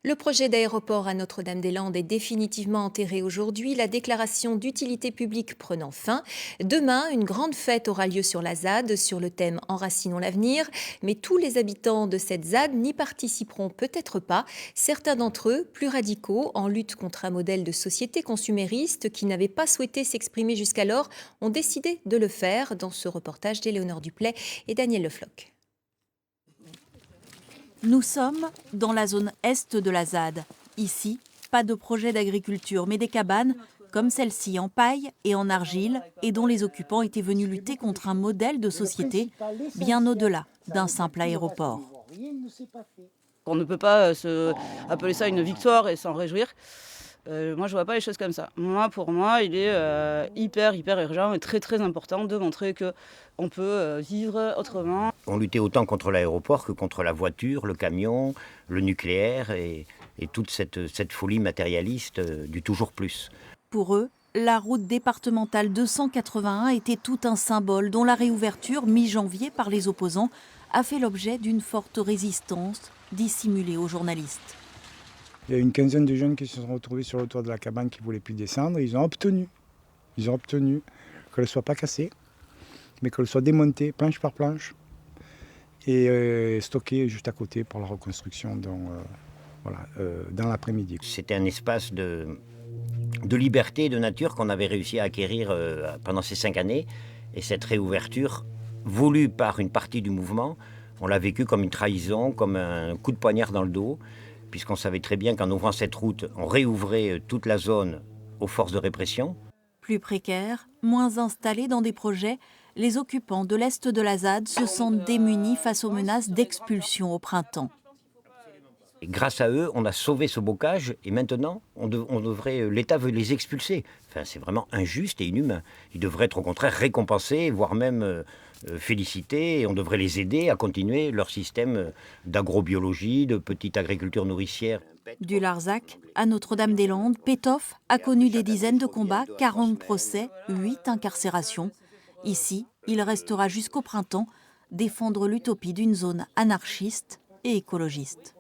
Le projet d'aéroport à Notre-Dame-des-Landes est définitivement enterré aujourd'hui, la déclaration d'utilité publique prenant fin. Demain, une grande fête aura lieu sur la ZAD sur le thème Enracinons l'avenir, mais tous les habitants de cette ZAD n'y participeront peut-être pas. Certains d'entre eux, plus radicaux, en lutte contre un modèle de société consumériste qui n'avait pas souhaité s'exprimer jusqu'alors, ont décidé de le faire dans ce reportage d'Éléonore Duplay et Daniel Le Floch. Nous sommes dans la zone est de la ZAD. Ici, pas de projet d'agriculture, mais des cabanes comme celle-ci en paille et en argile et dont les occupants étaient venus lutter contre un modèle de société bien au-delà d'un simple aéroport. On ne peut pas appeler ça une victoire et s'en réjouir. Moi, je ne vois pas les choses comme ça. Pour moi, il est hyper urgent et très important de montrer qu'on peut vivre autrement. On luttait autant contre l'aéroport que contre la voiture, le camion, le nucléaire et toute cette folie matérialiste du toujours plus. Pour eux, la route départementale 281 était tout un symbole dont la réouverture mi-janvier par les opposants a fait l'objet d'une forte résistance dissimulée aux journalistes. Il y a une quinzaine de jeunes qui se sont retrouvés sur le toit de la cabane qui ne voulaient plus descendre. Ils ont obtenu qu'elle ne soit pas cassée, mais qu'elle soit démontée planche par planche et stockée juste à côté pour la reconstruction dans l'après-midi. C'était un espace de liberté et de nature qu'on avait réussi à acquérir pendant ces 5 années. Et cette réouverture, voulue par une partie du mouvement, on l'a vécue comme une trahison, comme un coup de poignard dans le dos, puisqu'on savait très bien qu'en ouvrant cette route, on réouvrait toute la zone aux forces de répression. Plus précaires, moins installés dans des projets, les occupants de l'Est de la ZAD se sentent démunis face aux menaces d'expulsion au printemps. Et grâce à eux, on a sauvé ce bocage et maintenant, l'État veut les expulser. Enfin, c'est vraiment injuste et inhumain. Ils devraient être au contraire récompensés, voire même félicités, et on devrait les aider à continuer leur système d'agrobiologie, de petite agriculture nourricière. Du Larzac à Notre-Dame-des-Landes, Pétoff a connu des dizaines de combats, 40 procès, 8 incarcérations. Ici, il restera jusqu'au printemps défendre l'utopie d'une zone anarchiste et écologiste.